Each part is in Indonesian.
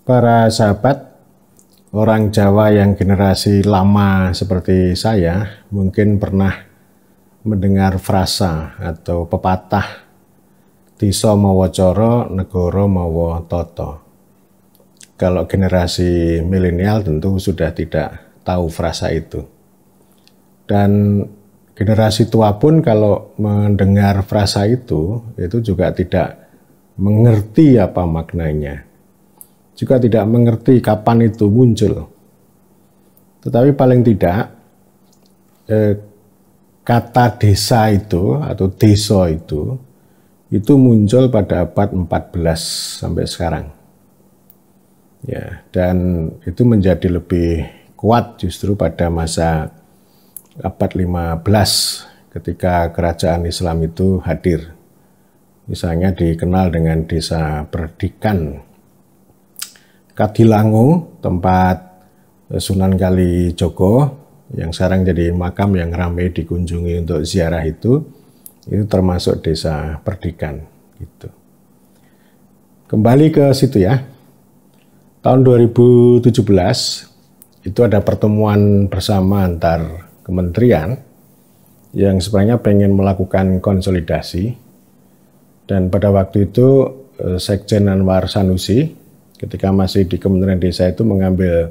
Para sahabat, orang Jawa yang generasi lama seperti saya mungkin pernah mendengar frasa atau pepatah Disa mawa cara, negara mawa tata. Kalau generasi milenial tentu sudah tidak tahu frasa itu. Dan generasi tua pun kalau mendengar frasa itu juga tidak mengerti apa maknanya. Juga tidak mengerti kapan itu muncul. Tetapi paling tidak kata desa itu atau desa itu muncul pada abad 14 sampai sekarang. Ya, dan itu menjadi lebih kuat justru pada masa abad 15 ketika kerajaan Islam itu hadir. Misalnya dikenal dengan Desa Perdikan Kadilango, tempat Sunan Kalijogo yang sekarang jadi makam yang ramai dikunjungi untuk ziarah itu termasuk Desa Perdikan gitu. Kembali ke situ ya. Tahun 2017 itu ada pertemuan bersama antar kementerian yang sebenarnya pengen melakukan konsolidasi, dan pada waktu itu Sekjen Anwar Sanusi ketika masih di Kementerian Desa itu mengambil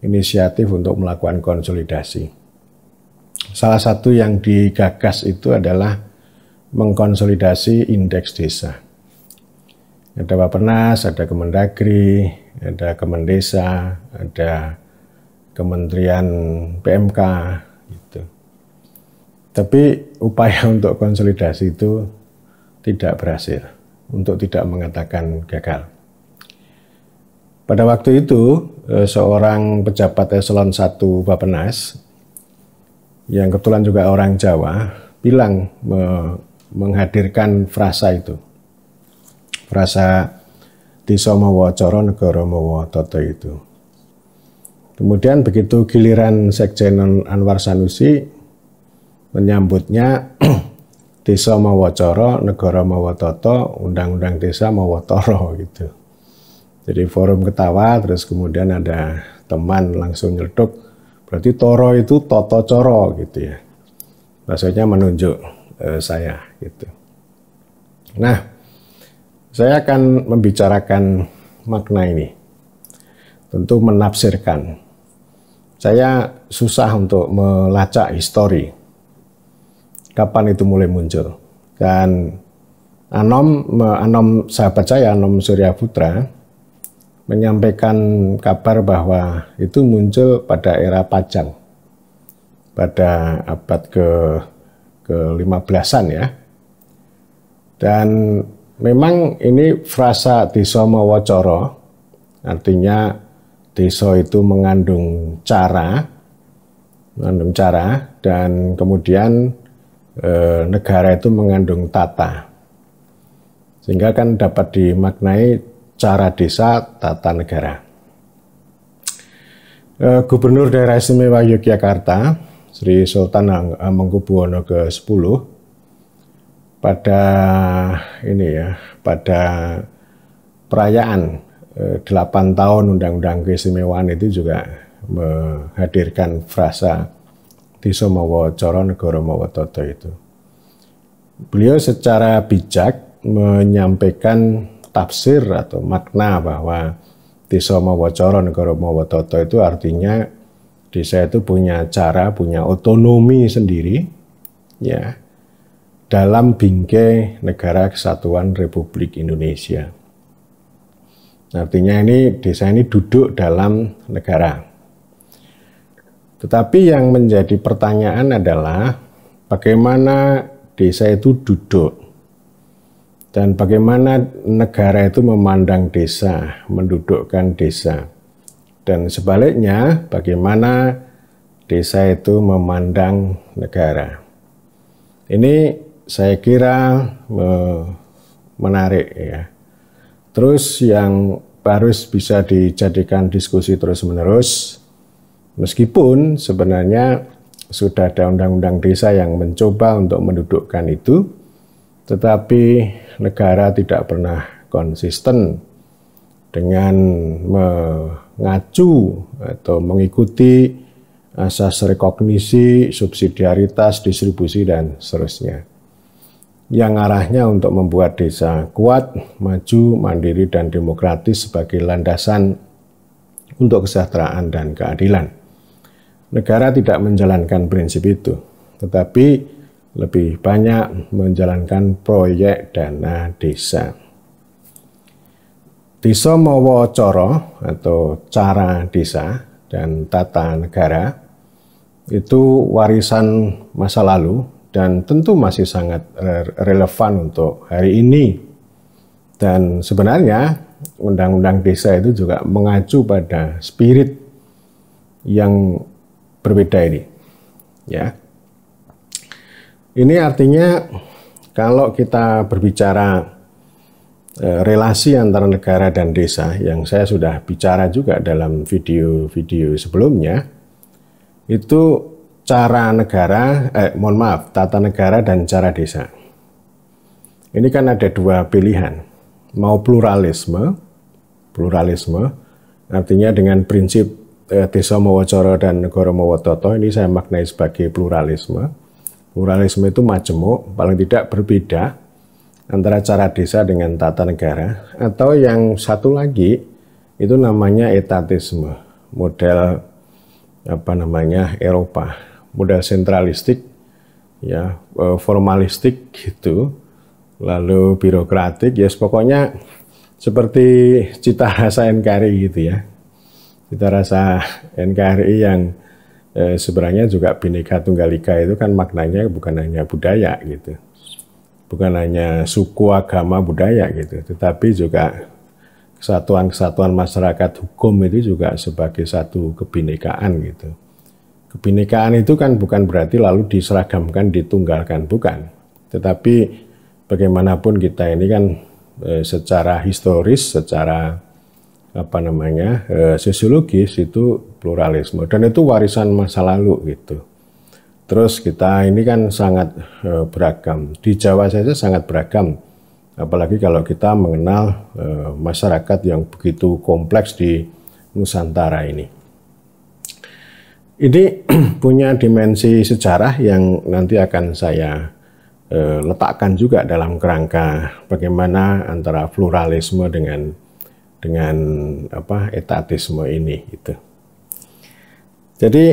inisiatif untuk melakukan konsolidasi. Salah satu yang digagas itu adalah mengkonsolidasi indeks desa. Ada Bappenas, ada Kemendagri, ada Kemendesa, ada Kementerian PMK gitu. Tapi upaya untuk konsolidasi itu tidak berhasil, untuk tidak mengatakan gagal. Pada waktu itu, seorang pejabat eselon 1 Bappenas, yang kebetulan juga orang Jawa, bilang menghadirkan frasa itu. Frasa Disa mawa cara, negara mawa tata itu. Kemudian begitu giliran Sekjen Anwar Sanusi menyambutnya Desa mawa cara, negara mawa tata, undang-undang desa mawa tara gitu. Jadi forum ketawa, terus kemudian ada teman langsung nyeletuk, berarti toro itu toto coro gitu ya. Maksudnya menunjuk saya gitu. Nah, saya akan membicarakan makna ini. Tentu menafsirkan. Saya susah untuk melacak histori. Kapan itu mulai muncul. Dan Anom sahabat saya, Anom Surya Putra, menyampaikan kabar bahwa itu muncul pada era Pajang, pada abad ke-15-an ya. Dan memang ini frasa Disa mawa cara, artinya desa itu mengandung cara, dan kemudian negara itu mengandung tata. Sehingga kan dapat dimaknai cara desa, tata negara. Gubernur Daerah Istimewa Yogyakarta, Sri Sultan Hamengkubuwono ke-10, pada perayaan 8 tahun Undang-Undang Keistimewaan itu juga menghadirkan frasa Disa mawa cara, negara mawa tata itu. Beliau secara bijak menyampaikan tafsir atau makna bahwa Disa mawa cara, negara mawa tata itu artinya desa itu punya cara, punya otonomi sendiri ya dalam bingkai Negara Kesatuan Republik Indonesia. Artinya ini desa ini duduk dalam negara. Tetapi yang menjadi pertanyaan adalah bagaimana desa itu duduk dan bagaimana negara itu memandang desa, mendudukkan desa. Dan sebaliknya bagaimana desa itu memandang negara. Ini saya kira menarik ya. Terus yang harus bisa dijadikan diskusi terus-menerus, meskipun sebenarnya sudah ada undang-undang desa yang mencoba untuk mendudukkan itu, tetapi negara tidak pernah konsisten dengan mengacu atau mengikuti asas rekognisi, subsidiaritas, distribusi, dan seterusnya. Yang arahnya untuk membuat desa kuat, maju, mandiri, dan demokratis sebagai landasan untuk kesejahteraan dan keadilan. Negara tidak menjalankan prinsip itu, tetapi lebih banyak menjalankan proyek dana desa. Desa mawa cara atau cara desa dan tata negara itu warisan masa lalu dan tentu masih sangat relevan untuk hari ini. Dan sebenarnya undang-undang desa itu juga mengacu pada spirit yang berbeda ini. Ya. Ini artinya kalau kita berbicara relasi antara negara dan desa yang saya sudah bicara juga dalam video-video sebelumnya, itu cara negara, tata negara dan cara desa. Ini kan ada dua pilihan, mau pluralisme artinya dengan prinsip desa mawa cara dan negara mawa tata, ini saya maknai sebagai pluralisme. Pluralisme itu majemuk, paling tidak berbeda antara cara desa dengan tata negara, atau yang satu lagi itu namanya etatisme, model Eropa, model sentralistik, ya, formalistik gitu, lalu birokratik, ya pokoknya seperti cita rasa NKRI gitu ya, cita rasa NKRI yang sebenarnya juga Bhinneka Tunggal Ika itu kan maknanya bukan hanya budaya gitu, bukan hanya suku, agama, budaya gitu, tetapi juga kesatuan-kesatuan masyarakat hukum itu juga sebagai satu kebinekaan gitu. Kebinekaan itu kan bukan berarti lalu diseragamkan, ditunggalkan, bukan. Tetapi bagaimanapun kita ini kan secara historis, secara sosiologis itu pluralisme, dan itu warisan masa lalu gitu. Terus kita ini kan sangat beragam, di Jawa saja sangat beragam, apalagi kalau kita mengenal masyarakat yang begitu kompleks di Nusantara ini. Ini punya dimensi sejarah yang nanti akan saya letakkan juga dalam kerangka bagaimana antara pluralisme dengan etatisme ini gitu. Jadi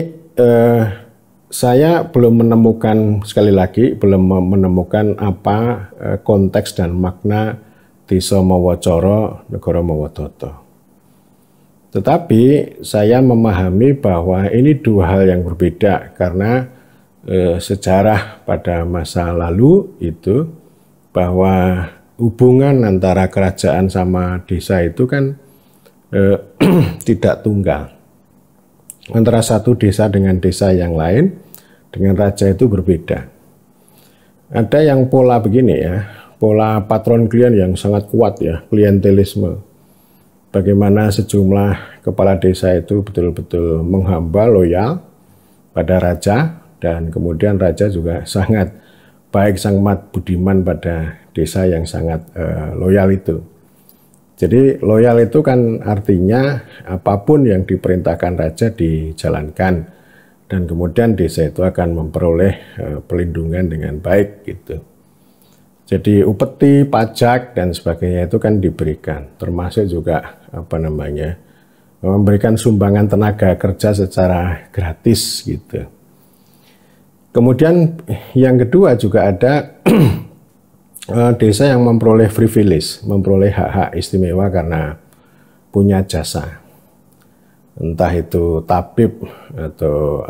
saya belum menemukan, sekali lagi, belum menemukan apa konteks dan makna desa mawa cara, negara mawa tata. Tetapi saya memahami bahwa ini dua hal yang berbeda, karena sejarah pada masa lalu itu bahwa hubungan antara kerajaan sama desa itu kan tidak tunggal. Antara satu desa dengan desa yang lain, dengan raja itu berbeda. Ada yang pola begini ya, pola patron klien yang sangat kuat ya, klientelisme. Bagaimana sejumlah kepala desa itu betul-betul menghamba, loyal pada raja, dan kemudian raja juga sangat baik, sangat budiman pada desa yang sangat loyal itu. Jadi loyal itu kan artinya apapun yang diperintahkan raja dijalankan, dan kemudian desa itu akan memperoleh perlindungan dengan baik gitu. Jadi upeti, pajak dan sebagainya itu kan diberikan, termasuk juga memberikan sumbangan tenaga kerja secara gratis gitu. Kemudian yang kedua juga ada desa yang memperoleh privilege, memperoleh hak-hak istimewa karena punya jasa. Entah itu tabib atau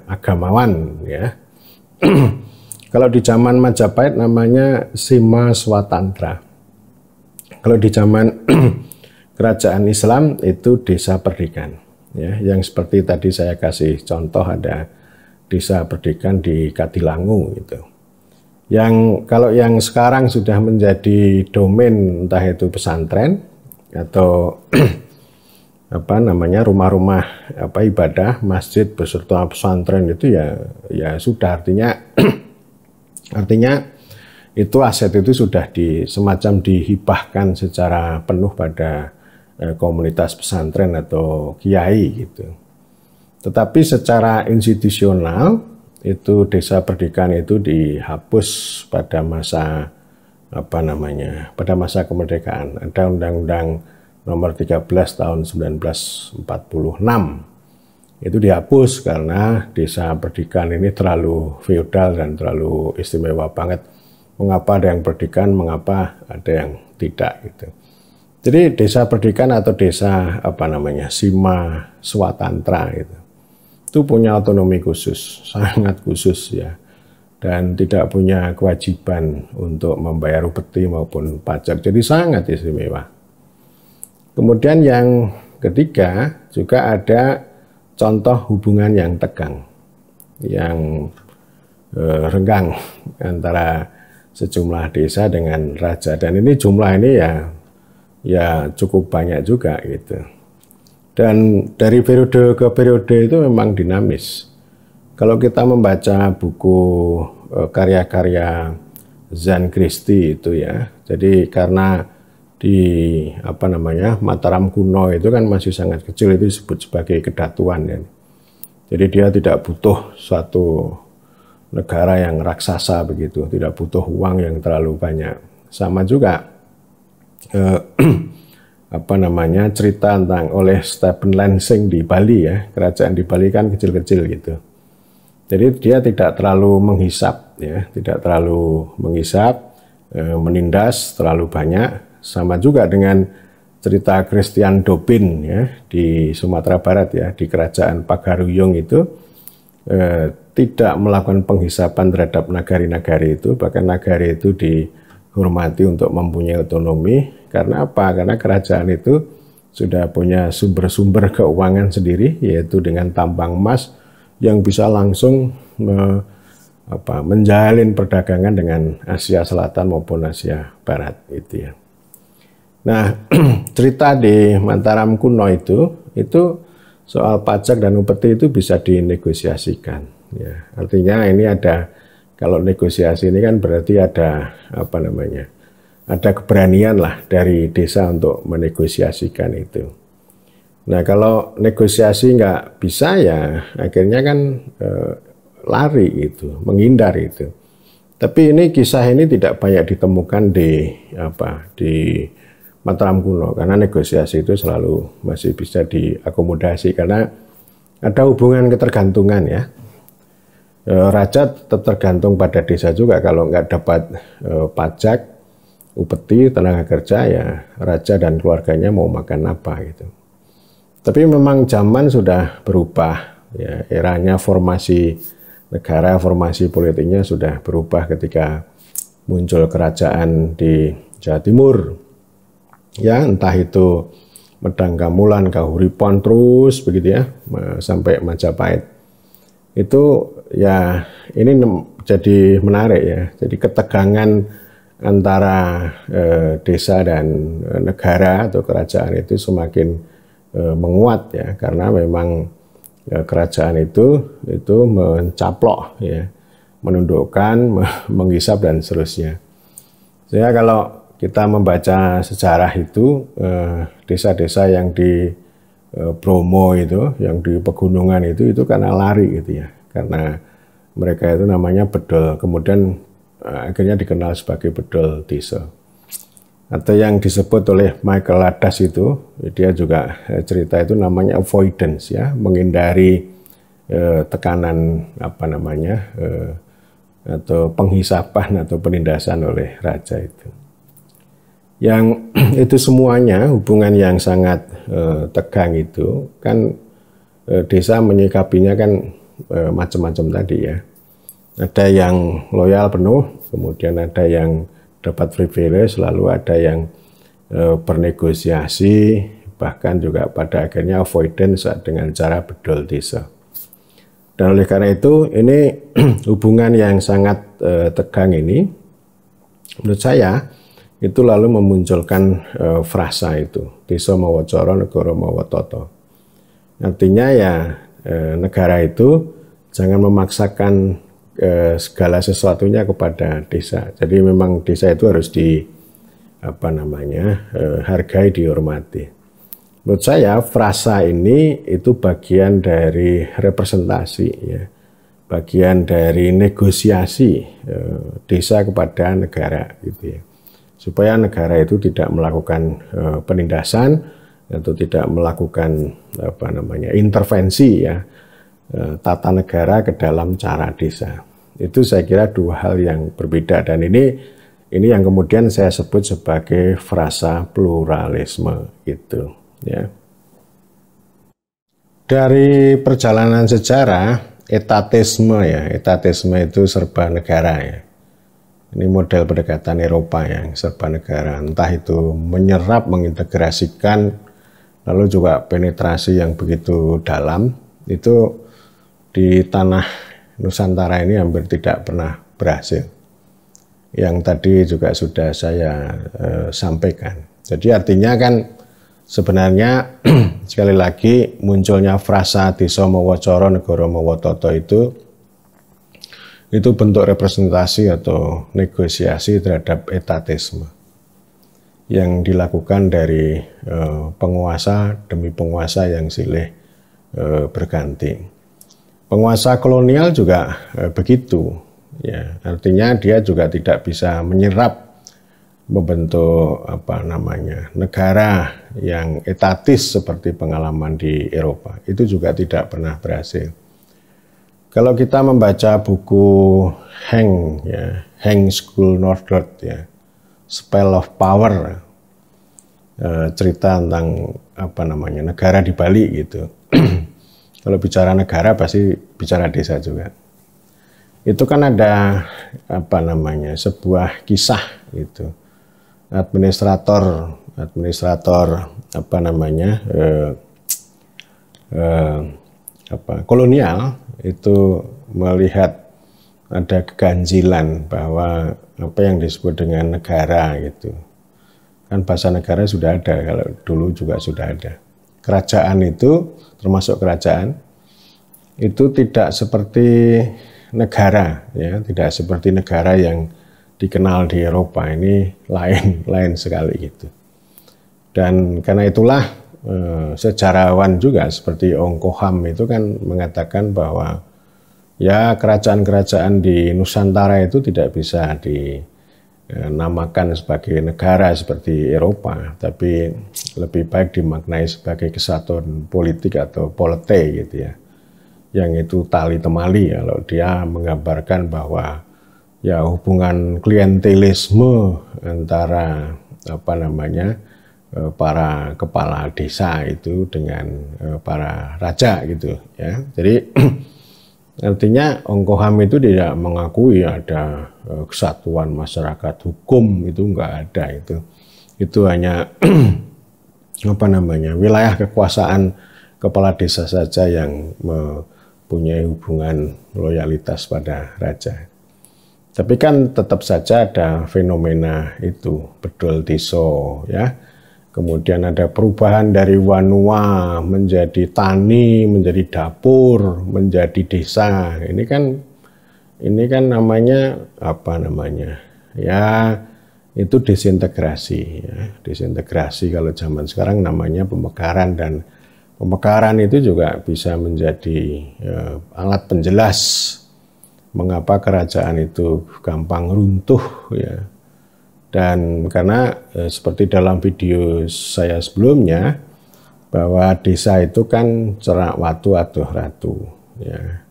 agamawan ya. Kalau di zaman Majapahit namanya Sima Swatantra. Kalau di zaman kerajaan Islam itu desa perdikan ya, yang seperti tadi saya kasih contoh ada desa perdikan di Katilangu gitu. Yang kalau yang sekarang sudah menjadi domain entah itu pesantren atau rumah-rumah ibadah, masjid beserta pesantren itu ya sudah artinya itu aset itu sudah semacam dihibahkan secara penuh pada komunitas pesantren atau kiai gitu. Tetapi secara institusional itu desa pendidikan itu dihapus pada masa pada masa kemerdekaan. Ada Undang-Undang Nomor 13 tahun 1946 itu dihapus karena desa pendidikan ini terlalu feodal dan terlalu istimewa banget. Mengapa ada yang pendidikan, mengapa ada yang tidak gitu. Jadi desa pendidikan atau desa Sima Swatantra itu punya otonomi khusus, sangat khusus ya, dan tidak punya kewajiban untuk membayar upeti maupun pajak. Jadi sangat istimewa. Kemudian yang ketiga juga ada contoh hubungan yang tegang, yang renggang antara sejumlah desa dengan raja, dan ini jumlah ini ya cukup banyak juga gitu. Dan dari periode ke periode itu memang dinamis. Kalau kita membaca buku karya-karya Zan Christie itu ya, jadi karena di Mataram kuno itu kan masih sangat kecil, itu disebut sebagai kedatuan ya. Jadi dia tidak butuh suatu negara yang raksasa begitu, tidak butuh uang yang terlalu banyak. Sama juga cerita tentang oleh Stephen Lansing di Bali ya, kerajaan di Bali kan kecil-kecil gitu. Jadi dia tidak terlalu menghisap ya, tidak terlalu menghisap, menindas terlalu banyak. Sama juga dengan cerita Christian Dobin ya di Sumatera Barat ya, di kerajaan Pagaruyung itu tidak melakukan penghisapan terhadap nagari-nagari itu, bahkan nagari itu dihormati untuk mempunyai otonomi. Karena apa? Karena kerajaan itu sudah punya sumber-sumber keuangan sendiri, yaitu dengan tambang emas yang bisa langsung menjalin perdagangan dengan Asia Selatan maupun Asia Barat itu ya. Nah, cerita di Mataram kuno itu soal pajak dan upeti itu bisa dinegosiasikan ya. Artinya ini ada, kalau negosiasi ini kan berarti ada ada keberanian lah dari desa untuk menegosiasikan itu. Nah, kalau negosiasi nggak bisa ya akhirnya kan lari itu, menghindar itu. Tapi ini kisah ini tidak banyak ditemukan di Mataram kuno, karena negosiasi itu selalu masih bisa diakomodasi karena ada hubungan ketergantungan ya. Raja tetap tergantung pada desa juga, kalau nggak dapat pajak, upeti, tenaga kerja ya raja dan keluarganya mau makan apa gitu. Tapi memang zaman sudah berubah ya, eranya formasi negara, formasi politiknya sudah berubah ketika muncul kerajaan di Jawa Timur. Ya, entah itu Medang Kamulan, Kahuripan terus begitu ya, sampai Majapahit. Itu ya ini jadi menarik ya. Jadi ketegangan antara desa dan negara atau kerajaan itu semakin menguat ya, karena memang kerajaan itu mencaplok ya, menundukkan, menghisap dan seterusnya. Saya kalau kita membaca sejarah itu, desa-desa yang di Bromo itu, yang di pegunungan itu karena lari gitu ya, karena mereka itu namanya bedol, kemudian akhirnya dikenal sebagai bedol desa. Atau yang disebut oleh Michael Ladas itu, dia juga cerita itu namanya avoidance ya, menghindari tekanan atau penghisapan atau penindasan oleh raja itu. Yang itu semuanya hubungan yang sangat tegang itu kan, desa menyikapinya kan macam-macam tadi ya. Ada yang loyal penuh, kemudian ada yang dapat privilege, lalu ada yang bernegosiasi, bahkan juga pada akhirnya avoidance dengan cara bedol desa. Dan oleh karena itu ini hubungan yang sangat tegang ini, menurut saya itu lalu memunculkan frasa itu, desa mawa cara, negara mawa tata. Artinya ya negara itu jangan memaksakan segala sesuatunya kepada desa. Jadi memang desa itu harus hargai, dihormati. menurut saya frasa ini itu bagian dari representasi, ya, bagian dari negosiasi desa kepada negara, gitu ya, supaya negara itu tidak melakukan penindasan atau tidak melakukan intervensi, ya, tata negara ke dalam cara desa. Itu saya kira dua hal yang berbeda, dan ini yang kemudian saya sebut sebagai frasa pluralisme, gitu ya. Dari perjalanan sejarah, etatisme, ya, etatisme itu serba negara, ya. Ini model pendekatan Eropa yang serba negara, entah itu menyerap, mengintegrasikan, lalu juga penetrasi yang begitu dalam, itu di tanah Nusantara ini hampir tidak pernah berhasil. Yang tadi juga sudah saya sampaikan. Jadi artinya kan sebenarnya sekali lagi munculnya frasa desa mawa cara negara mawa tata itu bentuk representasi atau negosiasi terhadap etatisme yang dilakukan dari penguasa demi penguasa yang silih berganti. Penguasa kolonial juga begitu, ya, artinya dia juga tidak bisa menyerap, membentuk negara yang etatis seperti pengalaman di Eropa. Itu juga tidak pernah berhasil. Kalau kita membaca buku Heng, ya, Heng School Northward, ya, Spell of Power, cerita tentang negara di Bali, gitu. Kalau bicara negara pasti bicara desa juga. Itu kan ada sebuah kisah, gitu. Administrator kolonial itu melihat ada keganjilan bahwa apa yang disebut dengan negara, gitu. Kan bahasa negara sudah ada, kalau dulu juga sudah ada. Kerajaan itu, termasuk kerajaan, itu tidak seperti negara, ya, tidak seperti negara yang dikenal di Eropa. Ini lain sekali, gitu. Dan karena itulah sejarawan juga seperti Ong Koham itu kan mengatakan bahwa ya kerajaan-kerajaan di Nusantara itu tidak bisa dinamakan sebagai negara seperti Eropa, tapi lebih baik dimaknai sebagai kesatuan politik atau polite, gitu ya, yang itu tali temali, kalau dia menggambarkan bahwa ya hubungan klientelisme antara para kepala desa itu dengan para raja, gitu ya. Jadi artinya Ong Koham itu tidak mengakui ada kesatuan masyarakat hukum, itu enggak ada, itu hanya wilayah kekuasaan kepala desa saja yang mempunyai hubungan loyalitas pada raja. Tapi kan tetap saja ada fenomena itu, bedol deso, ya. Kemudian ada perubahan dari wanua menjadi tani, menjadi dapur, menjadi desa. Ini kan namanya ya, itu desintegrasi, ya. Desintegrasi kalau zaman sekarang namanya pemekaran, dan pemekaran itu juga bisa menjadi alat penjelas mengapa kerajaan itu gampang runtuh, ya. Dan karena seperti dalam video saya sebelumnya, bahwa desa itu kan cerak watu atau ratu, ya.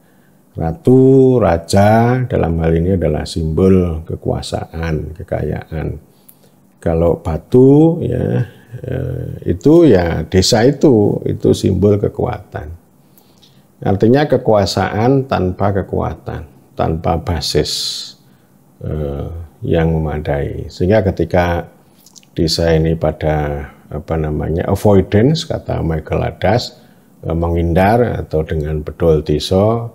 Ratu, raja dalam hal ini adalah simbol kekuasaan, kekayaan. Kalau batu, ya, itu ya desa itu simbol kekuatan. Artinya kekuasaan tanpa kekuatan, tanpa basis yang memadai. Sehingga ketika desa ini pada avoidance, kata Michael Hadas, menghindar, atau dengan bedol desa,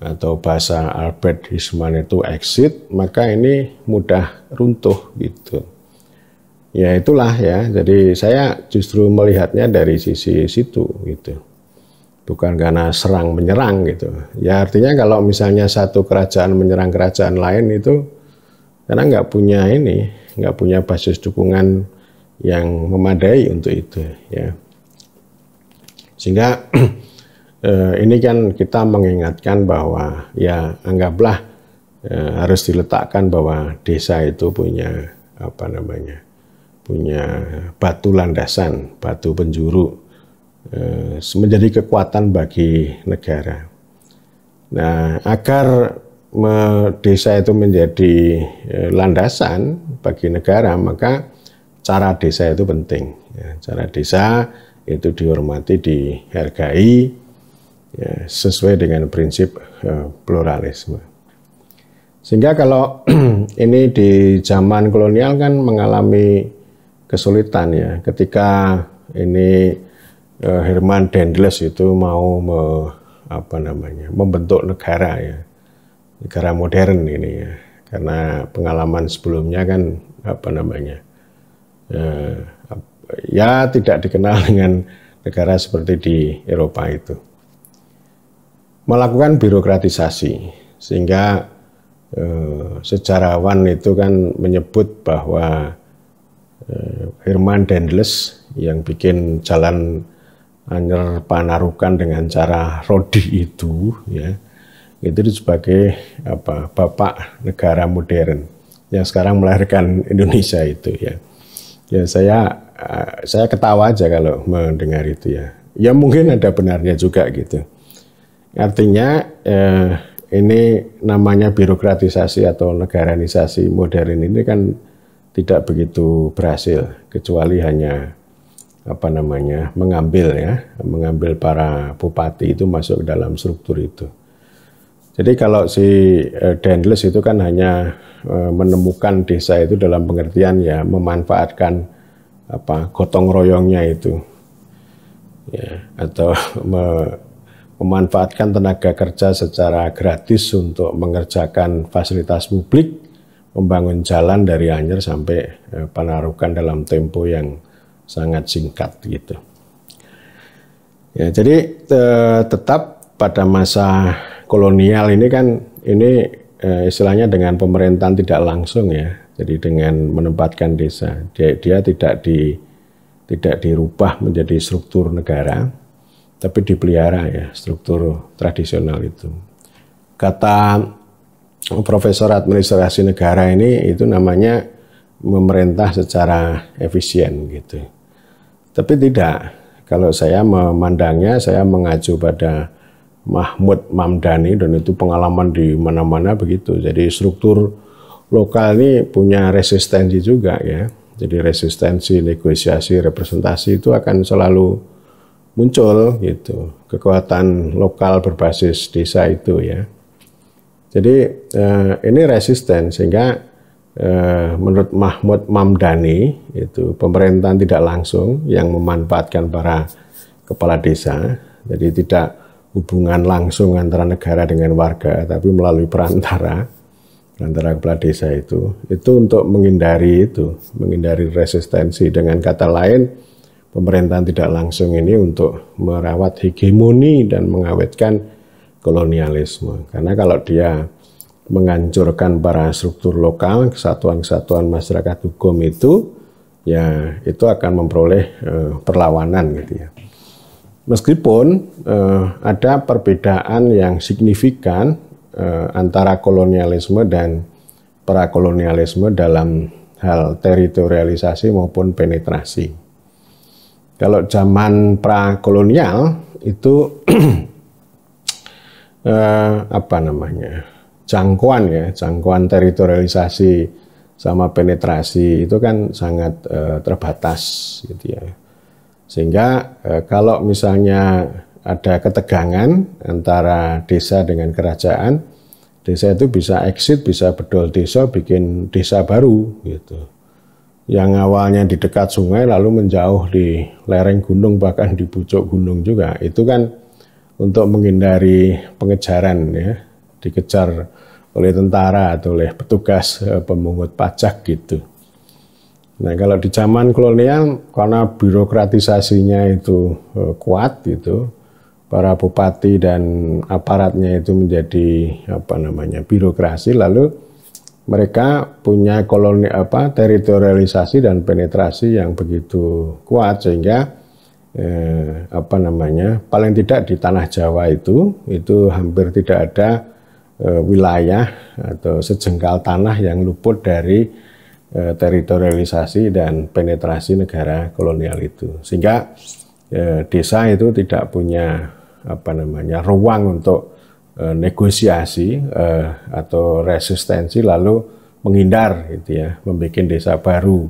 atau bahasa Albert Hirschman itu exit, maka ini mudah runtuh, gitu. Ya itulah, ya. Jadi saya justru melihatnya dari sisi situ, gitu. Bukan karena serang menyerang, gitu. Ya artinya kalau misalnya satu kerajaan menyerang kerajaan lain itu karena nggak punya basis dukungan yang memadai untuk itu, ya. Sehingga ini kan kita mengingatkan bahwa ya anggaplah harus diletakkan bahwa desa itu punya punya batu landasan, batu penjuru, menjadi kekuatan bagi negara. Nah, agar desa itu menjadi landasan bagi negara, maka cara desa itu penting. Ya, cara desa itu dihormati, dihargai, ya, sesuai dengan prinsip pluralisme. Sehingga kalau ini di zaman kolonial kan mengalami kesulitan ya, ketika ini Herman Dendels itu mau membentuk negara ya, negara modern ini ya, karena pengalaman sebelumnya kan ya tidak dikenal dengan negara seperti di Eropa itu, melakukan birokratisasi, sehingga sejarawan itu kan menyebut bahwa Herman Dendels yang bikin jalan Anyer Panarukan dengan cara rodi itu ya, itu sebagai bapak negara modern yang sekarang melahirkan Indonesia itu ya. Ya saya ketawa aja kalau mendengar itu ya. Ya mungkin ada benarnya juga gitu. Artinya ini namanya birokratisasi atau negaranisasi modern ini kan tidak begitu berhasil, kecuali hanya mengambil para bupati itu masuk ke dalam struktur itu. Jadi kalau si Dendels itu kan hanya menemukan desa itu dalam pengertian ya memanfaatkan gotong royongnya itu, ya, atau memanfaatkan tenaga kerja secara gratis untuk mengerjakan fasilitas publik, membangun jalan dari Anyer sampai Panarukan dalam tempo yang sangat singkat gitu. Ya, jadi tetap pada masa kolonial ini kan istilahnya dengan pemerintahan tidak langsung ya. Jadi dengan menempatkan desa, dia tidak dirubah menjadi struktur negara, tapi dipelihara ya struktur tradisional itu. Kata Profesor Administrasi Negara ini itu namanya memerintah secara efisien gitu. Tapi tidak, kalau saya memandangnya, saya mengacu pada Mahmud Mamdani dan itu pengalaman di mana-mana begitu. Jadi struktur lokal ini punya resistensi juga ya. Jadi resistensi, negosiasi, representasi itu akan selalu muncul gitu. Kekuatan lokal berbasis desa itu ya. Jadi ini resisten sehingga menurut Mahmud Mamdani itu pemerintahan tidak langsung yang memanfaatkan para kepala desa, jadi tidak hubungan langsung antara negara dengan warga, tapi melalui perantara kepala desa itu untuk menghindari resistensi. Dengan kata lain, pemerintahan tidak langsung ini untuk merawat hegemoni dan mengawetkan kolonialisme, karena kalau dia menghancurkan para struktur lokal, kesatuan-kesatuan masyarakat hukum itu, ya itu akan memperoleh perlawanan gitu ya. Meskipun ada perbedaan yang signifikan antara kolonialisme dan prakolonialisme dalam hal teritorialisasi maupun penetrasi. Kalau zaman prakolonial itu jangkauan teritorialisasi sama penetrasi itu kan sangat terbatas gitu ya. Sehingga kalau misalnya ada ketegangan antara desa dengan kerajaan, desa itu bisa exit, bisa bedol desa, bikin desa baru gitu. Yang awalnya di dekat sungai lalu menjauh di lereng gunung, bahkan di pucuk gunung juga. Itu kan untuk menghindari pengejaran ya, dikejar oleh tentara atau oleh petugas pemungut pajak gitu. Nah, kalau di zaman kolonial karena birokratisasinya itu kuat gitu, para bupati dan aparatnya itu menjadi birokrasi, lalu mereka punya teritorialisasi dan penetrasi yang begitu kuat sehingga paling tidak di tanah Jawa itu hampir tidak ada wilayah atau sejengkal tanah yang luput dari teritorialisasi dan penetrasi negara kolonial itu, sehingga desa itu tidak punya ruang untuk negosiasi atau resistensi lalu menghindar gitu ya, membuat desa baru,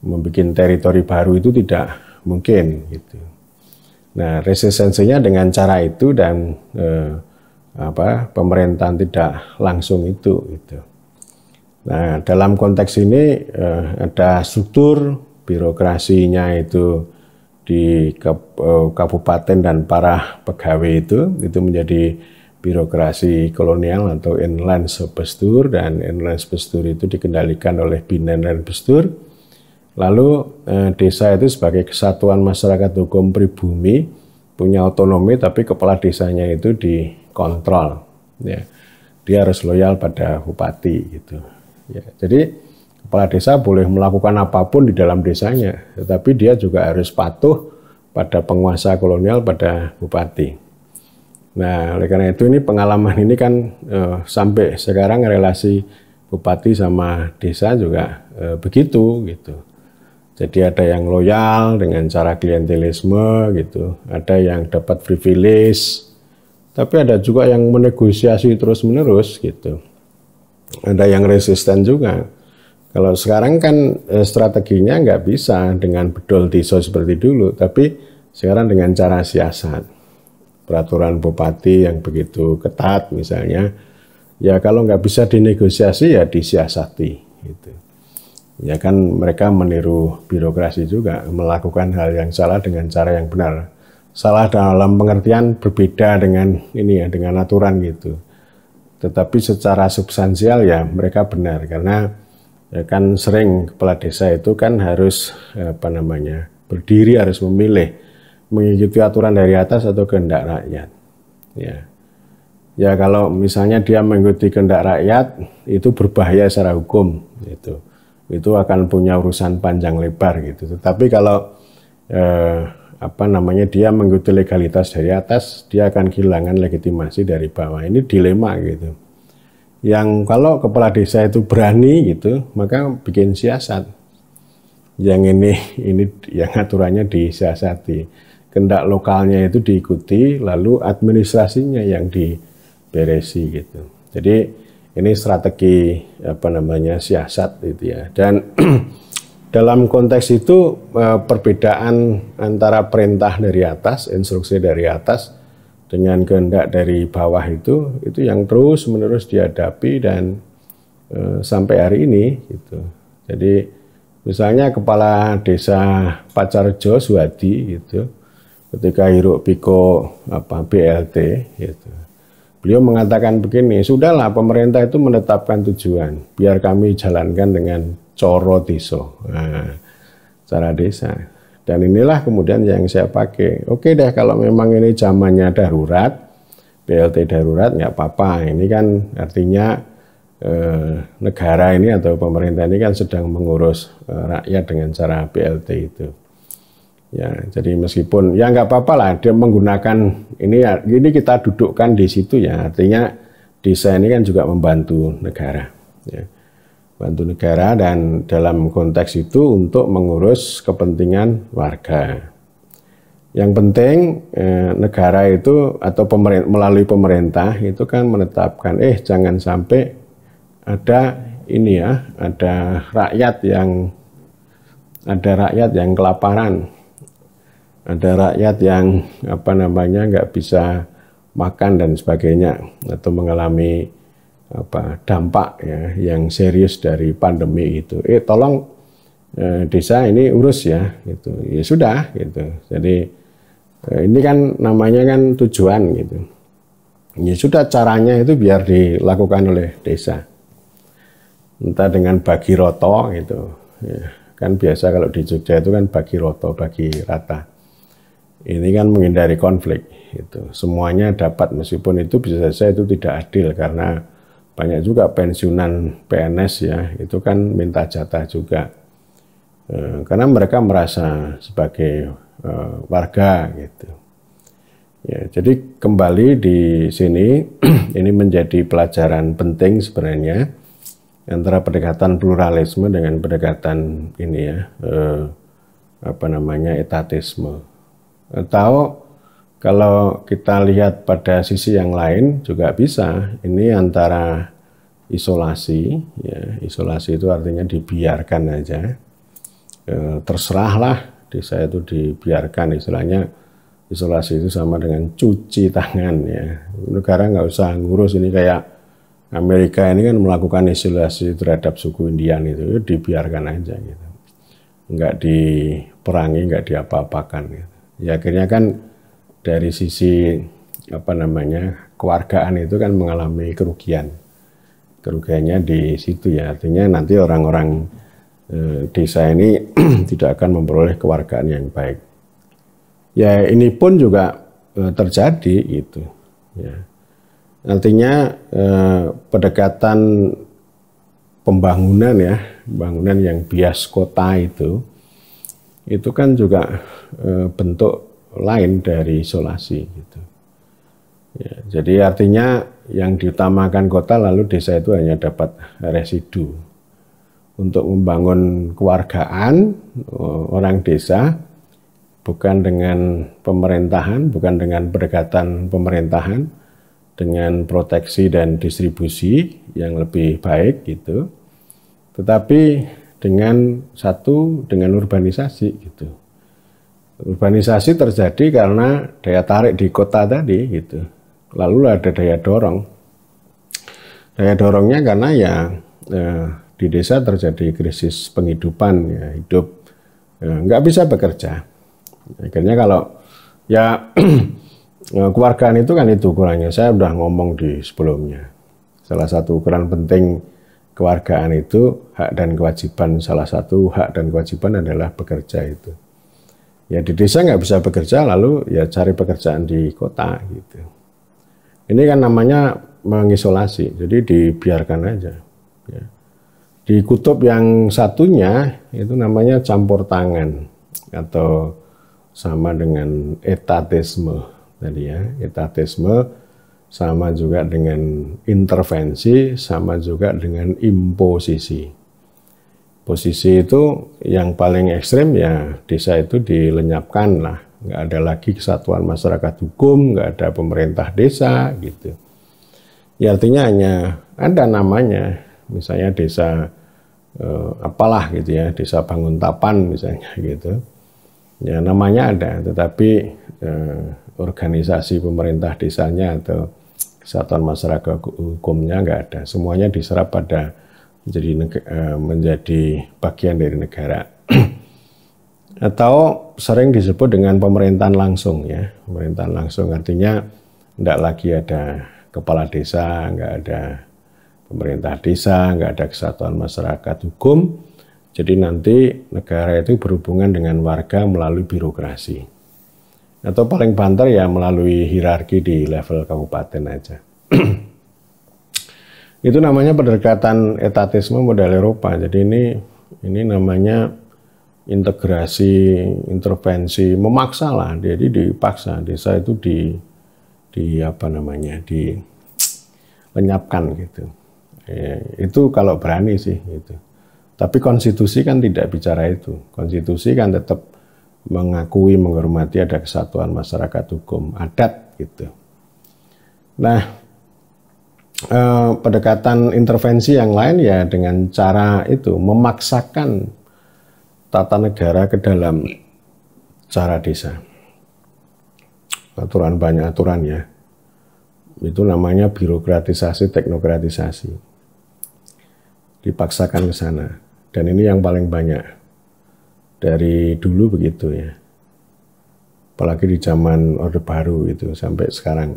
membuat teritori baru itu tidak mungkin gitu. Nah, resistensinya dengan cara itu dan pemerintahan tidak langsung itu gitu. Nah, dalam konteks ini ada struktur birokrasinya itu di kabupaten dan para pegawai itu menjadi birokrasi kolonial atau inland sebestur, dan inland sebestur itu dikendalikan oleh Binnenland Bestur. Lalu desa itu sebagai kesatuan masyarakat hukum pribumi punya otonomi, tapi kepala desanya itu dikontrol. Ya. Dia harus loyal pada bupati gitu. Ya, jadi kepala desa boleh melakukan apapun di dalam desanya, tetapi dia juga harus patuh pada penguasa kolonial, pada bupati. Nah, oleh karena itu ini pengalaman ini kan sampai sekarang relasi bupati sama desa juga begitu gitu. Jadi ada yang loyal dengan cara klientelisme gitu, ada yang dapat privilege, tapi ada juga yang menegosiasi terus-menerus gitu. Ada yang resisten juga. Kalau sekarang kan strateginya nggak bisa dengan bedol desa seperti dulu, tapi sekarang dengan cara siasat. Peraturan bupati yang begitu ketat misalnya, ya kalau nggak bisa dinegosiasi ya disiasati gitu. Ya kan mereka meniru birokrasi juga, melakukan hal yang salah dengan cara yang benar. Salah dalam pengertian berbeda dengan ini ya, dengan aturan gitu. Tetapi secara substansial ya mereka benar, karena ya kan sering kepala desa itu kan harus berdiri, harus memilih mengikuti aturan dari atas atau kehendak rakyat. Ya kalau misalnya dia mengikuti kehendak rakyat itu berbahaya secara hukum gitu. Itu akan punya urusan panjang lebar gitu. Tetapi kalau dia mengikuti legalitas dari atas, dia akan kehilangan legitimasi dari bawah. Ini dilema gitu. Yang kalau kepala desa itu berani gitu, maka bikin siasat. Yang ini yang aturannya disiasati. Kehendak lokalnya itu diikuti, lalu administrasinya yang diberesi gitu. Jadi ini strategi siasat gitu ya. Dan dalam konteks itu perbedaan antara perintah dari atas, instruksi dari atas dengan kehendak dari bawah itu yang terus menerus dihadapi dan sampai hari ini gitu. Jadi misalnya kepala desa Pacarjo Suwadi gitu, ketika hiruk pikuk BLT gitu, beliau mengatakan begini, sudahlah pemerintah itu menetapkan tujuan, biar kami jalankan dengan coro deso, cara desa. Dan inilah kemudian yang saya pakai. Oke deh, kalau memang ini zamannya darurat, BLT darurat, nggak apa-apa. Ini kan artinya negara ini atau pemerintah ini kan sedang mengurus rakyat dengan cara BLT itu. Ya, jadi meskipun ya nggak apa-apa lah dia menggunakan ini kita dudukkan di situ ya, artinya desa ini kan juga membantu negara, ya. Bantu negara dan dalam konteks itu untuk mengurus kepentingan warga. Yang penting negara itu atau melalui pemerintah itu kan menetapkan jangan sampai ada ada rakyat yang kelaparan. Ada rakyat yang nggak bisa makan dan sebagainya atau mengalami dampak ya yang serius dari pandemi itu. Tolong desa ini urus ya gitu. Ya sudah gitu. Jadi ini kan namanya kan tujuan gitu. Ya sudah, caranya itu biar dilakukan oleh desa. Entah dengan bagi roto gitu. Ya, kan biasa kalau di Jogja itu kan bagi roto, bagi rata. Ini kan menghindari konflik itu. Semuanya dapat, meskipun itu bisa saja itu tidak adil karena banyak juga pensiunan PNS ya, itu kan minta jatah juga. Karena mereka merasa sebagai warga gitu. Ya, jadi kembali di sini ini menjadi pelajaran penting sebenarnya antara pendekatan pluralisme dengan pendekatan ini ya etatisme. Atau kalau kita lihat pada sisi yang lain juga bisa ini antara isolasi ya, isolasi itu artinya dibiarkan aja, terserahlah desa itu dibiarkan, istilahnya isolasi itu sama dengan cuci tangan ya, negara nggak usah ngurus. Ini kayak Amerika ini kan melakukan isolasi terhadap suku Indian itu dibiarkan aja gitu, nggak diperangi, nggak diapa-apakan gitu. Ya akhirnya kan dari sisi kewargaan itu kan mengalami kerugiannya di situ ya, artinya nanti orang-orang desa ini tidak akan memperoleh kewargaan yang baik. Ya ini pun juga terjadi gitu ya. Artinya pendekatan pembangunan ya, pembangunan yang bias kota itu kan juga bentuk lain dari isolasi gitu. Ya, jadi artinya yang diutamakan kota lalu desa itu hanya dapat residu. Untuk membangun kewargaan orang desa bukan dengan pemerintahan, bukan dengan pendekatan pemerintahan, dengan proteksi dan distribusi yang lebih baik gitu, tetapi dengan urbanisasi gitu. Urbanisasi terjadi karena daya tarik di kota tadi gitu, lalu ada daya dorong. Daya dorongnya karena ya di desa terjadi krisis penghidupan ya, hidup nggak bisa bekerja. Akhirnya kalau ya kewargaan itu kan itu ukurannya. Saya udah ngomong di sebelumnya. Salah satu ukuran penting kewargaan itu hak dan kewajiban. Salah satu hak dan kewajiban adalah bekerja itu. Ya di desa nggak bisa bekerja, lalu ya cari pekerjaan di kota gitu. Ini kan namanya mengisolasi. Jadi dibiarkan aja. Ya. Di kutub yang satunya itu namanya campur tangan atau sama dengan etatisme tadi ya. Etatisme sama juga dengan intervensi, sama juga dengan imposisi. Posisi itu yang paling ekstrim ya desa itu dilenyapkan lah, nggak ada lagi kesatuan masyarakat hukum, nggak ada pemerintah desa gitu. Ya artinya hanya ada namanya, misalnya desa apalah gitu ya, desa Banguntapan misalnya gitu. Ya namanya ada, tetapi organisasi pemerintah desanya atau kesatuan masyarakat hukumnya nggak ada. Semuanya diserap pada menjadi bagian dari negara. Atau sering disebut dengan pemerintahan langsung ya. Pemerintahan langsung artinya tidak lagi ada kepala desa, nggak ada pemerintah desa, nggak ada kesatuan masyarakat hukum. Jadi nanti negara itu berhubungan dengan warga melalui birokrasi. Atau paling banter ya melalui hierarki di level kabupaten aja. Itu namanya pendekatan etatisme model Eropa. Jadi ini namanya integrasi, intervensi, memaksa lah. Jadi dipaksa desa itu dilenyapkan gitu. Itu kalau berani sih gitu. Tapi konstitusi kan tidak bicara itu. Konstitusi kan tetap mengakui, menghormati ada kesatuan masyarakat hukum, adat gitu. Nah, pendekatan intervensi yang lain ya dengan cara itu memaksakan tata negara ke dalam cara desa. Aturan, banyak aturan ya. Itu namanya birokratisasi, teknokratisasi. Dipaksakan ke sana. Dan ini yang paling banyak. Dari dulu begitu ya. Apalagi di zaman Orde Baru itu sampai sekarang.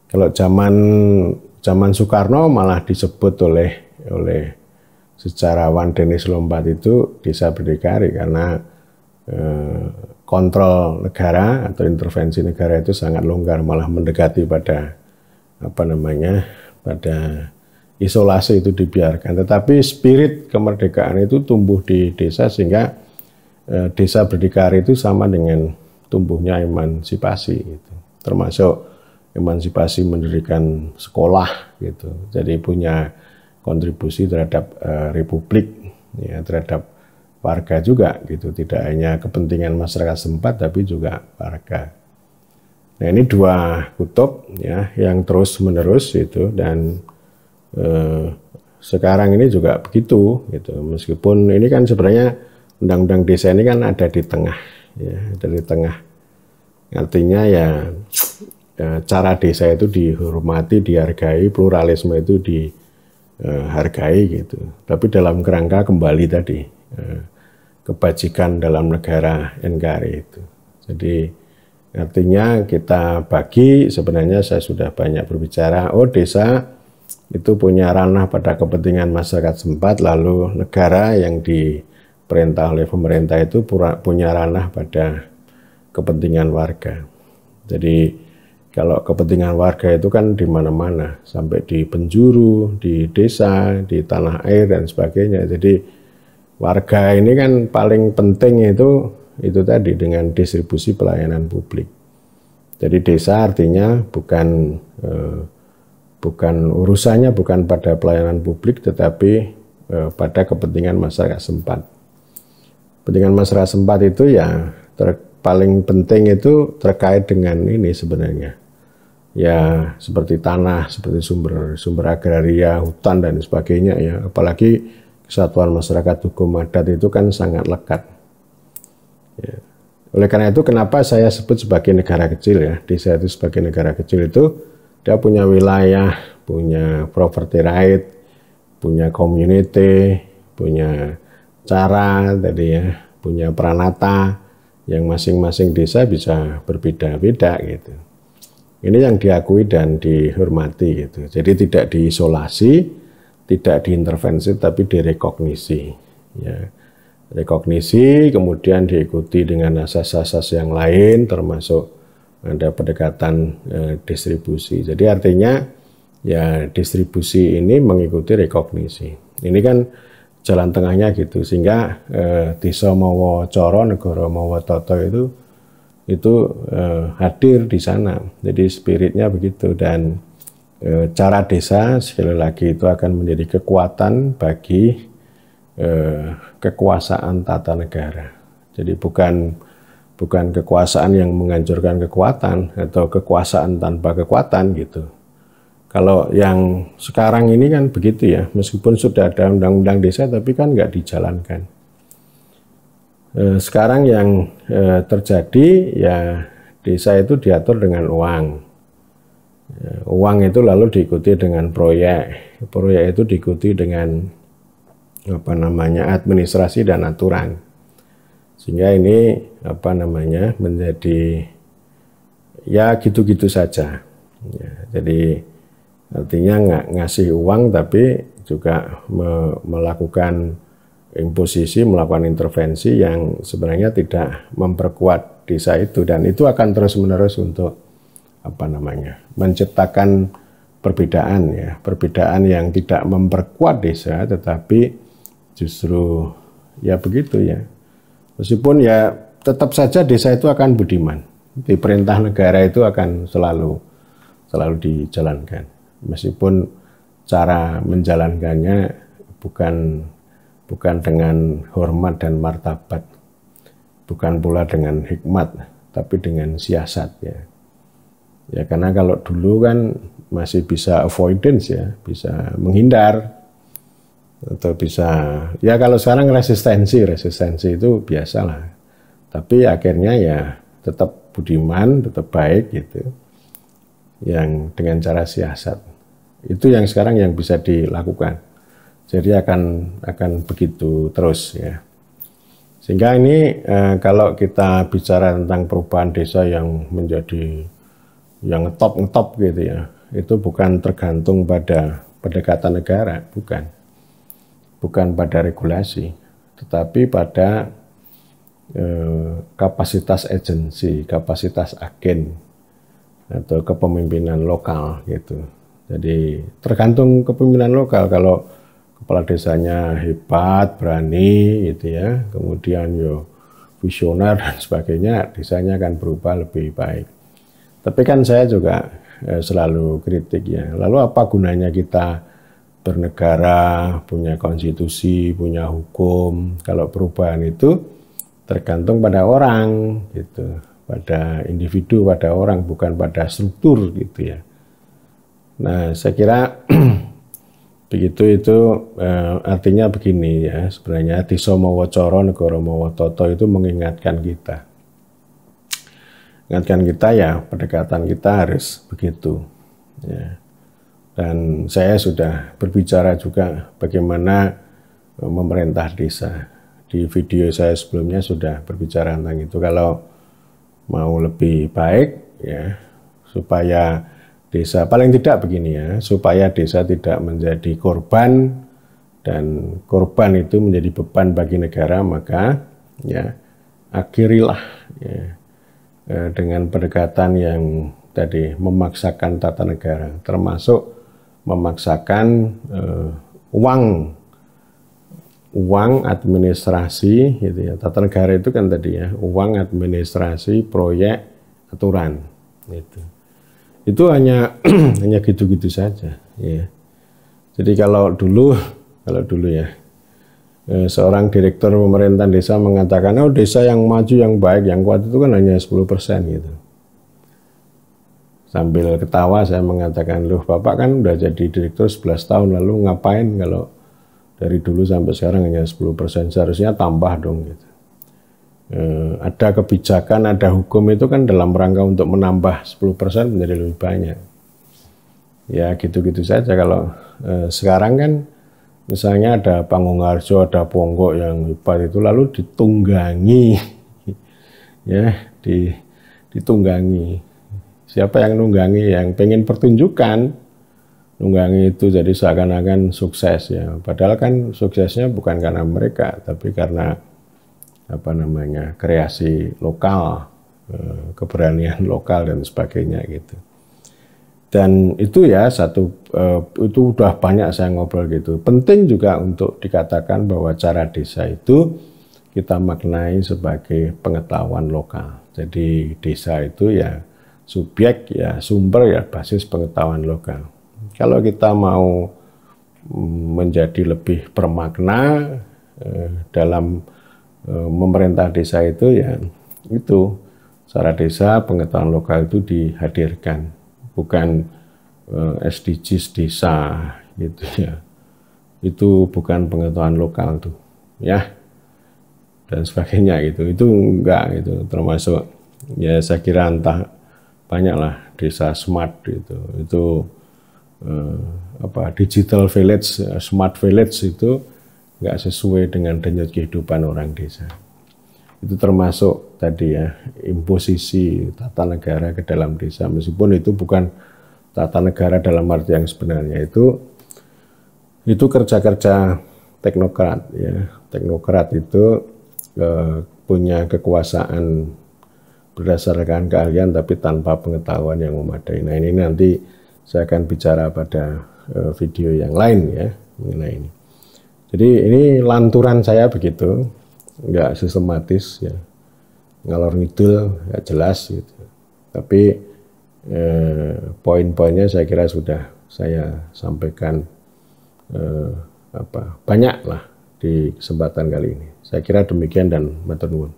Kalau zaman Soekarno malah disebut oleh sejarawan Denis Lompat itu desa berdikari karena kontrol negara atau intervensi negara itu sangat longgar, malah mendekati pada pada isolasi itu dibiarkan. Tetapi spirit kemerdekaan itu tumbuh di desa sehingga desa berdikari itu sama dengan tumbuhnya emansipasi gitu. Termasuk emansipasi mendirikan sekolah gitu. Jadi punya kontribusi terhadap republik ya, terhadap warga juga gitu. Tidak hanya kepentingan masyarakat setempat tapi juga warga. Nah, ini dua kutub ya yang terus menerus itu, dan sekarang ini juga begitu gitu. Meskipun ini kan sebenarnya undang-undang desa ini kan ada di tengah ya, ada di tengah. Artinya ya cara desa itu dihormati, dihargai, pluralisme itu dihargai gitu. Tapi dalam kerangka kembali tadi kebajikan dalam negara NKRI itu. Jadi artinya kita bagi, sebenarnya saya sudah banyak berbicara, desa itu punya ranah pada kepentingan masyarakat setempat, lalu negara yang diperintah oleh pemerintah itu punya ranah pada kepentingan warga. Jadi kalau kepentingan warga itu kan di mana-mana, sampai di penjuru, di desa, di tanah air dan sebagainya. Jadi warga ini kan paling penting itu tadi dengan distribusi pelayanan publik. Jadi desa artinya bukan urusannya bukan pada pelayanan publik, tetapi pada kepentingan masyarakat setempat. Kepentingan masyarakat setempat itu ya paling penting itu terkait dengan ini sebenarnya. Ya seperti tanah, seperti sumber agraria, hutan dan sebagainya ya. Apalagi kesatuan masyarakat hukum adat itu kan sangat lekat. Ya. Oleh karena itu kenapa saya sebut sebagai negara kecil ya. Desa itu sebagai negara kecil itu dia punya wilayah, punya property right, punya community, punya cara tadi ya, punya peranata yang masing-masing desa bisa berbeda-beda gitu. Ini yang diakui dan dihormati gitu. Jadi tidak diisolasi, tidak diintervensi, tapi direkognisi. Ya. Rekognisi, kemudian diikuti dengan asas-asas yang lain, termasuk ada pendekatan distribusi. Jadi artinya ya distribusi ini mengikuti rekognisi. Ini kan jalan tengahnya gitu, sehingga desa mawa cara negara mawa tata itu hadir di sana. Jadi spiritnya begitu, dan cara desa sekali lagi itu akan menjadi kekuatan bagi kekuasaan tata negara. Jadi bukan kekuasaan yang menghancurkan kekuatan atau kekuasaan tanpa kekuatan gitu. Kalau yang sekarang ini kan begitu ya, meskipun sudah ada undang-undang desa tapi kan nggak dijalankan. Sekarang yang terjadi ya desa itu diatur dengan uang. Uang itu lalu diikuti dengan proyek. Proyek itu diikuti dengan administrasi dan aturan. Sehingga ini menjadi ya gitu-gitu saja. Ya, jadi artinya nggak ngasih uang tapi juga melakukan imposisi, melakukan intervensi yang sebenarnya tidak memperkuat desa itu, dan itu akan terus-menerus untuk menciptakan perbedaan yang tidak memperkuat desa, tetapi justru ya begitu ya. Meskipun ya tetap saja desa itu akan budiman. Di perintah negara itu akan selalu dijalankan. Meskipun cara menjalankannya bukan dengan hormat dan martabat. Bukan pula dengan hikmat, tapi dengan siasat ya. Ya karena kalau dulu kan masih bisa avoidance ya, bisa menghindar. Atau bisa, ya kalau sekarang resistensi itu biasalah. Tapi akhirnya ya tetap budiman, tetap baik gitu. Yang dengan cara siasat. Itu yang sekarang yang bisa dilakukan. Jadi akan begitu terus ya. Sehingga ini kalau kita bicara tentang perubahan desa yang menjadi yang ngetop gitu ya. Itu bukan tergantung pada pendekatan negara, bukan pada regulasi, tetapi pada kapasitas agensi, kapasitas agen atau kepemimpinan lokal gitu. Jadi tergantung kepemimpinan lokal. Kalau kepala desanya hebat, berani gitu ya, kemudian visioner dan sebagainya, desanya akan berubah lebih baik. Tapi kan saya juga selalu kritik ya. Lalu apa gunanya kita bernegara, punya konstitusi, punya hukum, kalau perubahan itu tergantung pada orang gitu, pada individu, pada orang, bukan pada struktur gitu ya. Nah, saya kira begitu itu artinya begini ya, sebenarnya Desa Mawa Cara Negara Mawa Tata itu mengingatkan kita. Ingatkan kita ya, pendekatan kita harus begitu ya. Dan saya sudah berbicara juga bagaimana memerintah desa. Di video saya sebelumnya sudah berbicara tentang itu. Kalau mau lebih baik ya, supaya desa, paling tidak begini ya, supaya desa tidak menjadi korban dan korban itu menjadi beban bagi negara, maka ya akhirilah ya, dengan pendekatan yang tadi memaksakan tata negara, termasuk memaksakan uang administrasi gitu ya. Tata negara itu kan tadi ya, uang administrasi, proyek, aturan gitu. Itu hanya hanya gitu-gitu saja ya. Jadi kalau dulu ya, seorang direktur pemerintahan desa mengatakan, oh desa yang maju, yang baik, yang kuat itu kan hanya 10% gitu. Sambil ketawa saya mengatakan, loh Bapak kan udah jadi direktur 11 tahun, lalu ngapain kalau dari dulu sampai sekarang hanya 10%, seharusnya tambah dong gitu. Ada kebijakan, ada hukum itu kan dalam rangka untuk menambah 10% menjadi lebih banyak. Ya gitu-gitu saja. Kalau sekarang kan misalnya ada Pangungharjo, ada Ponggok yang hebat itu lalu ditunggangi ya, ditunggangi. Siapa yang nunggangi? Yang pengen pertunjukan, nunggangi itu jadi seakan-akan sukses ya. Padahal kan suksesnya bukan karena mereka, tapi karena apa namanya, kreasi lokal, keberanian lokal dan sebagainya gitu. Dan itu ya itu udah banyak saya ngobrol gitu. Penting juga untuk dikatakan bahwa cara desa itu kita maknai sebagai pengetahuan lokal. Jadi desa itu ya subjek ya sumber ya basis pengetahuan lokal. Kalau kita mau menjadi lebih bermakna dalam memerintah desa itu ya itu cara desa, pengetahuan lokal itu dihadirkan, bukan SDGs desa gitu ya. Itu bukan pengetahuan lokal tuh ya dan sebagainya gitu. Itu enggak gitu, termasuk ya saya kira entah banyaklah desa smart gitu. Itu digital village, smart village itu nggak sesuai dengan denyut kehidupan orang desa. Itu termasuk tadi ya, imposisi tata negara ke dalam desa, meskipun itu bukan tata negara dalam arti yang sebenarnya. Itu kerja-kerja teknokrat ya. Teknokrat itu punya kekuasaan berdasarkan keahlian tapi tanpa pengetahuan yang memadai. Nah ini nanti saya akan bicara pada video yang lain ya mengenai ini. Jadi ini lanturan saya begitu, nggak sistematis ya, ngalor ngidul, nggak jelas gitu. Tapi poin-poinnya saya kira sudah saya sampaikan banyak lah di kesempatan kali ini. Saya kira demikian dan matur nuwun.